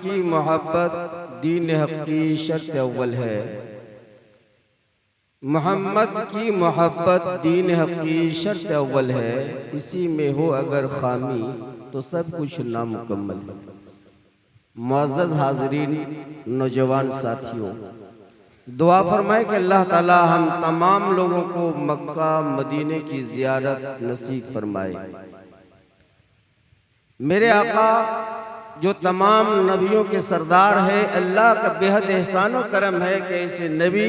की मोहब्बत दीन हक़ की शर्त अव्वल है। मोहम्मद की मोहब्बत दीन हक़ की शर्त अव्वल है। इसी में हो अगर खामी तो सब कुछ नामुकम्मल है। मुअज़्ज़ज़ हाज़रीन, नौजवान साथियों, दुआ फरमाए कि अल्लाह ताला हम तमाम लोगों को मक्का मदीने की ज़ियारत नसीब फरमाए। मेरे आका जो तमाम नबियों के सरदार है, अल्लाह का बेहद एहसान और करम है कि ऐसे नबी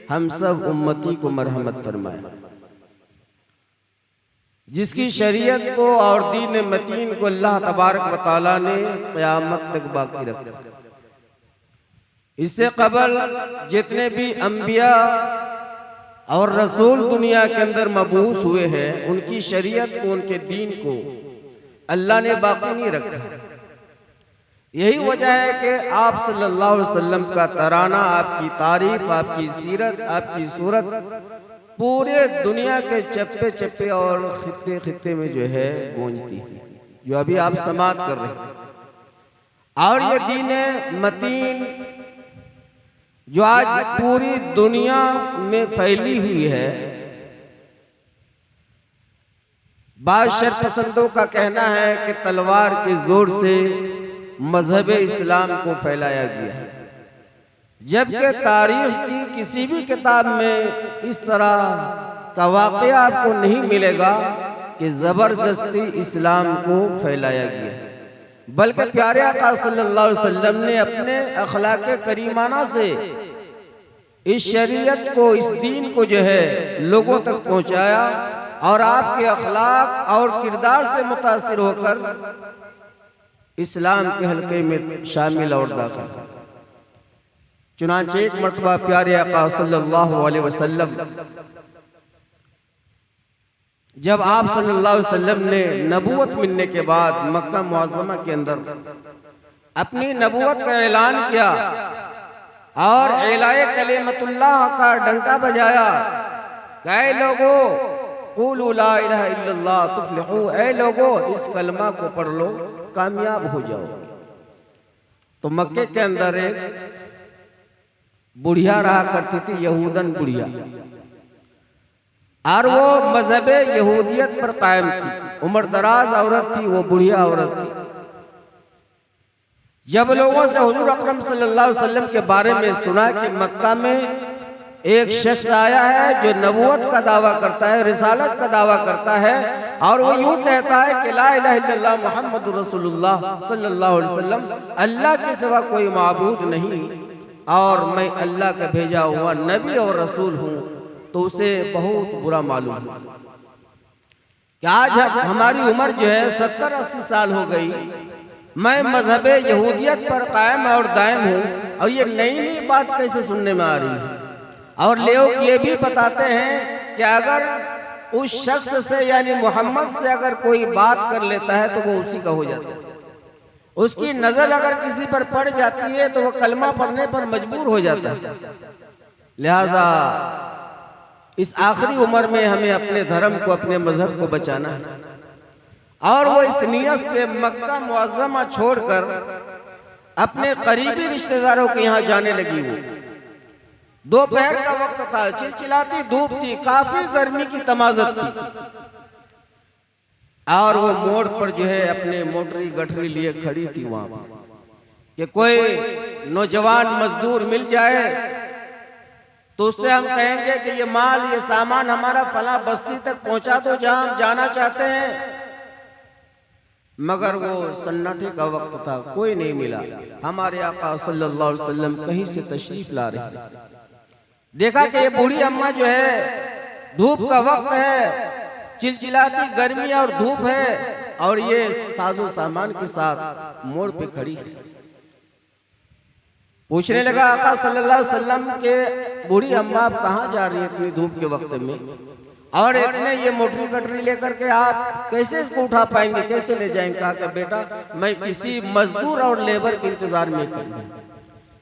हम सब उम्मती को मरहमत फरमाए, जिसकी शरीयत को और दीन मतीन को अल्लाह तबारक व तआला ने क़यामत तक बाकी रखा। इससे कबल जितने भी अंबिया और रसूल दुनिया के अंदर मबूस हुए हैं, उनकी शरीयत को, उनके दीन को अल्लाह ने बाकी नहीं रखा। यही वजह है कि आप सल्लल्लाहु अलैहि वसल्लम का तराना, आपकी तारीफ, आपकी सीरत, आपकी सूरत पूरे दुनिया के चप्पे चप्पे और खित्ते खित्ते में जो है गूंजती है, जो अभी आप समात कर रहे हैं। और ये दीन मतीन जो आज पूरी दुनिया में फैली हुई है, बाज़ शरपसंदों का कहना है कि तलवार के जोर से मजहब इस्लाम को फैलाया गया है, जबकि तारीख की किसी भी किताब में इस तरह का वाक़या आपको नहीं मिलेगा कि ज़बरदस्ती इस्लाम को फैलाया गया है। बल्कि प्यारे आका सल्लल्लाहु अलैहि वसल्लम ने अपने अखलाक करीमाना से इस शरीयत को, इस दीन को जो है लोगों तक पहुँचाया और आपके अखलाक और किरदार से मुतासिर होकर इस्लाम के हल्के में शामिल और दाखिल। चुनांचे एक मरतबा प्यारे आका सल्लल्लाहु अलैहि वसल्लम, जब आप सल्लल्लाहु अलैहि वसल्लम ने नबूवत मिलने के बाद मक्का मुअज़्ज़मा के अंदर अपनी नबूवत का ऐलान किया और इलाए कलिमतुल्लाह का डंका बजाया, ऐ लोगों क़ूलू ला इलाहा इल्लल्लाह तुफ़्लिहू, ऐ लोगों इस कलमा को पढ़ लो, कामयाब हो जाओगे। तो मक्के के अंदर एक बुढ़िया रहा करती थी, यहूदन बुढ़िया, और वो मजहब यहूदियत पर कायम थी। उम्र दराज औरत थी, वो बुढ़िया औरत थी। जब लोगों से हुजूर अकरम सल्लल्लाहु अलैहि वसल्लम के बारे में सुना कि मक्का में एक शख्स आया है जो नबूवत का दावा करता है, रिसालत का दावा करता है, और वो यूं कहता है कि ला इलाहा इल्लल्लाह मुहम्मदुर रसूलुल्लाह सल्लल्लाहु अलैहि वसल्लम, अल्लाह के सिवा कोई माबूद नहीं और मैं अल्लाह का भेजा हुआ नबी और रसूल हूँ, तो उसे बहुत बुरा मालूम है कि आज हमारी उम्र जो है 70-80 साल हो गई, मैं मजहब यहूदियत पर कायम और दायम हूँ, और ये नई नई बात कैसे सुनने में आ रही है। और लोग ये भी बताते हैं कि अगर उस शख्स से यानी मोहम्मद से अगर कोई बात कर लेता है तो वो उसी का हो जाता है। उसकी नजर अगर किसी पर पड़ जाती है तो वो कलमा पढ़ने पर मजबूर हो जाता है। लिहाजा इस आखिरी उम्र में हमें अपने धर्म को, अपने मजहब को बचाना है। और वो इस नियत से मक्का मुअज़्ज़मा छोड़कर अपने करीबी रिश्तेदारों के यहाँ जाने लगी। वो दोपहर का वक्त था, चिलचिलाती धूप थी, काफी गर्मी की तमाज़त थी, और वो मोड़ पर जो है अपने मोटरी गठरी लिए खड़ी थी वहां कि कोई नौजवान मजदूर मिल जाए तो उससे हम कहेंगे कि ये माल, ये सामान हमारा फला बस्ती तक पहुंचा दो जहां हम जाना चाहते हैं। मगर वो सन्नाटे का वक्त था, कोई नहीं मिला। हमारे आका सल्लल्लाहु अलैहि वसल्लम कहीं से तशरीफ ला रहे थे। देखा कि ये बूढ़ी अम्मा जो है, धूप का वक्त है, चिलचिलाती गर्मी और धूप है, और ये साजो सामान के साथ मोड़ पे खड़ी है। पूछने लगा आका सल्लल्लाहु अलैहि वसल्लम के, बूढ़ी अम्मा आप कहाँ जा रही है इतनी धूप के वक्त में, और इतने ये मोटरी कटरी लेकर के आप कैसे इसको उठा पाएंगे, कैसे ले जाएंगे? कहा कि बेटा मैं किसी मजदूर और लेबर के इंतजार में करूँ,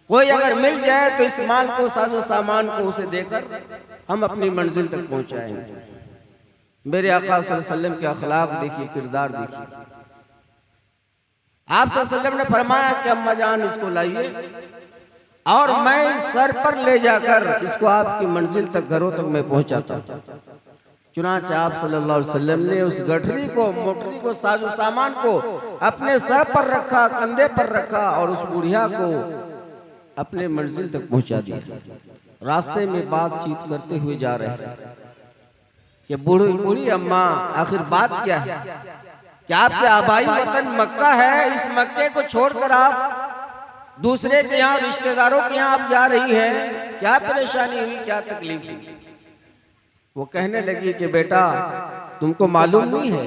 कोई अगर मिल जाए तो इस माल को, साजो सामान को उसे देकर हम अपनी मंजिल तक पहुंचाएंगे। मेरे आका सल्लल्लाहु अलैहि वसल्लम के अखलाक देखिए, किरदार देखिए। आप सल्लल्लाहु अलैहि वसल्लम ने फरमाया कि अम्मा जान इसको लाइए और मैं सर पर ले जाकर इसको आपकी मंजिल तक, घरों तक मैं पहुंचाता हूं। चुनांचे आप सल्लल्लाहु अलैहि वसल्लम ने उस गठरी को, मोटरी को, साजो सामान को अपने सर पर रखा, कंधे पर रखा और उस बुढ़िया को अपने मंजिल तक पहुंचा दिया। रास्ते में बातचीत करते हुए जा रहे हैं कि बूढ़ी अम्मा, आखिर बात क्या है? क्या आपके आबाई वतन मक्का है, इस मक्के को छोड़कर आप दूसरे के यहाँ, रिश्तेदारों के यहाँ आप जा रही हैं, क्या परेशानी हुई, क्या तकलीफ हुई? वो कहने लगी कि बेटा तुमको मालूम नहीं है,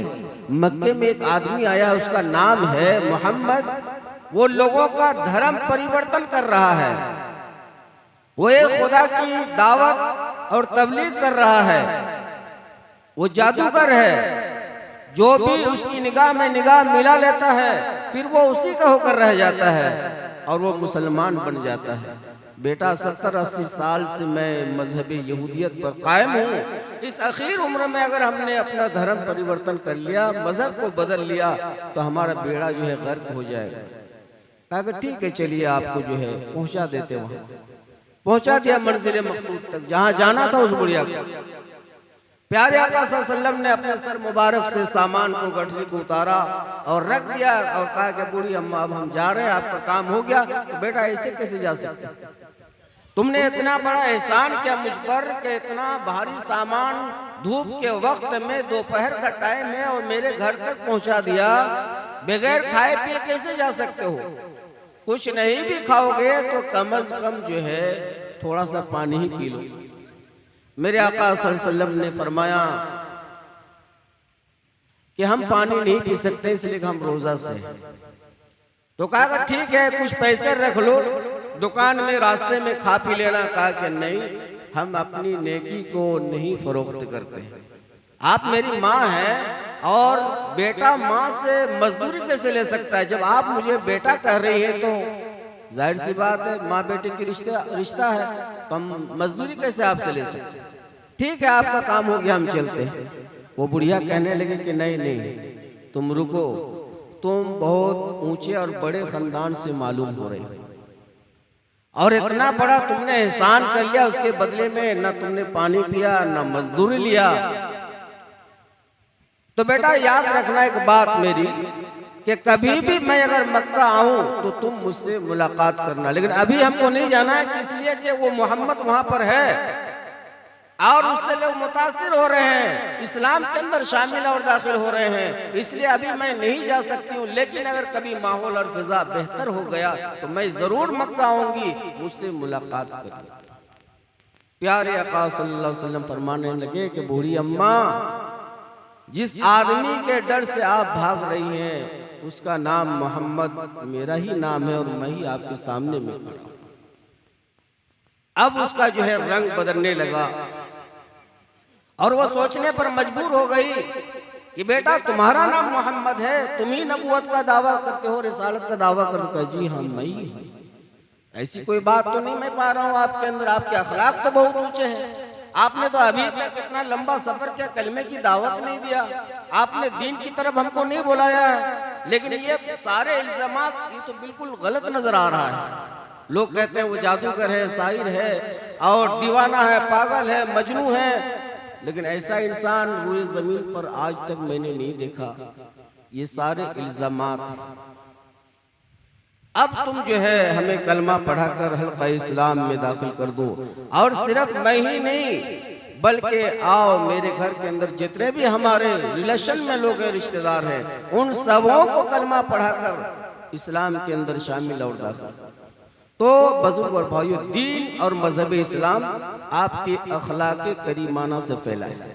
मक्के में एक आदमी आया, उसका नाम है मोहम्मद, वो लोगों का धर्म परिवर्तन कर रहा है, वो एक खुदा की दावत और तबलीग कर रहा है, वो जादूगर है, जो भी उसकी निगाह में निगाह मिला लेता है फिर वो उसी का होकर रह जाता है और वो मुसलमान बन जाता है। बेटा 70-80 साल से मैं मजहब यहूदियत पर कायम हूँ, इस आखिर उम्र में अगर हमने अपना धर्म परिवर्तन कर लिया, मजहब को बदल लिया तो हमारा बेड़ा जो है गर्क हो जाएगा। कहा ठीक है चलिए आपको जो है पहुंचा देते, वहां पहुंचा दिया मंजिल मकसूद तक, जहां जाना था उस बुढ़िया को। प्यारे आका सल्लल्लाहु अलैहि वसल्लम ने अपने सर मुबारक से सामान को, गठरी को उतारा और रख दिया और कहा कि बूढ़ी अम्मा अब हम जा रहे हैं, आपका काम हो गया। तो बेटा ऐसे कैसे जा सकते, तुमने इतना बड़ा एहसान किया मुझ पर कि इतना भारी सामान धूप के वक्त में, दोपहर का टाइम है और मेरे घर तक पहुंचा दिया, बगैर खाए पिए कैसे जा सकते हो? कुछ नहीं भी खाओगे तो कम से कम जो है थोड़ा सा पानी ही पी लो। मेरे आका सल्लल्लाहु अलैहि वसल्लम ने फरमाया कि हम पानी नहीं पी सकते इसलिए हम रोजा से। तो कहा ठीक है कुछ पैसे रख लो, दुकान में रास्ते में खा पी लेना। कहा कि नहीं, हम अपनी नेकी को नहीं फरोख्त करते। आप मेरी माँ हैं और बेटा माँ से मजदूरी कैसे ले सकता है? जब आप मुझे बेटा कह रही हैं तो जाहिर सी बात है माँ बेटे की रिश्ता है, तो हम मजदूरी कैसे आपसे ले सकते? ठीक है आपका काम हो गया, हम चलते हैं। वो बुढ़िया कहने लगे कि नहीं नहीं तुम रुको, तुम बहुत ऊंचे और बड़े खानदान से मालूम हो रहे हो और इतना बड़ा तुमने एहसान कर लिया, उसके बदले में ना तुमने पानी पिया ना मजदूरी लिया। तो बेटा याद रखना एक बात मेरी कि कभी भी मैं अगर मक्का आऊं तो तुम मुझसे मुलाकात करना, लेकिन अभी हमको नहीं जाना है कि इसलिए कि वो मोहम्मद वहां पर है और उससे लोग मुतासिर हो रहे हैं, इस्लाम के अंदर शामिल और दाखिल हो रहे हैं, इसलिए अभी मैं नहीं जा सकती हूँ। लेकिन अगर कभी माहौल और फिजा बेहतर हो गया तो मैं जरूर मक्का आऊंगी, मुझसे मुलाकात करना। प्यारे आका सल्लल्लाहु अलैहि वसल्लम फरमाने लगे कि बूढ़ी अम्मा, जिस आदमी के डर से आप भाग रही हैं उसका नाम मोहम्मद मेरा ही नाम है और मैं ही आपके सामने में खड़ा हूं। अब उसका जो है रंग बदलने लगा और वो सोचने पर मजबूर हो गई कि बेटा तुम्हारा नाम मोहम्मद है, तुम ही नबूवत का दावा करते हो, रिसालत का दावा करते हो। जी हाँ मैं ही हूं। ऐसी कोई बात तो नहीं मैं पा रहा हूँ आपके अंदर, आपके अखलाक तो बहुत ऊंचे हैं। आपने तो अभी तक इतना लंबा सफर किया, कलमे की दावत नहीं दिया, आपने दीन की तरफ हमको नहीं बुलाया है, लेकिन ये सारे इल्जामात ये तो बिल्कुल गलत नजर आ रहा है। लोग कहते हैं वो जादूगर है, शायर है और दीवाना है, पागल है, मजनू है, लेकिन ऐसा इंसान रुए जमीन पर आज तक मैंने नहीं देखा। ये सारे इल्जामात। अब तुम जो है हमें कलमा पढ़ाकर हल्का इस्लाम में दाखिल कर दो, और सिर्फ मैं ही नहीं बल्कि आओ मेरे घर के अंदर जितने भी हमारे रिलेशन में लोग हैं, रिश्तेदार हैं, उन सबों को कलमा पढ़ाकर इस्लाम के अंदर शामिल और दाखिल। तो बुजुर्ग और भाइयों, दीन और मजहब इस्लाम आपके अखलाक करीमाना से फैला है।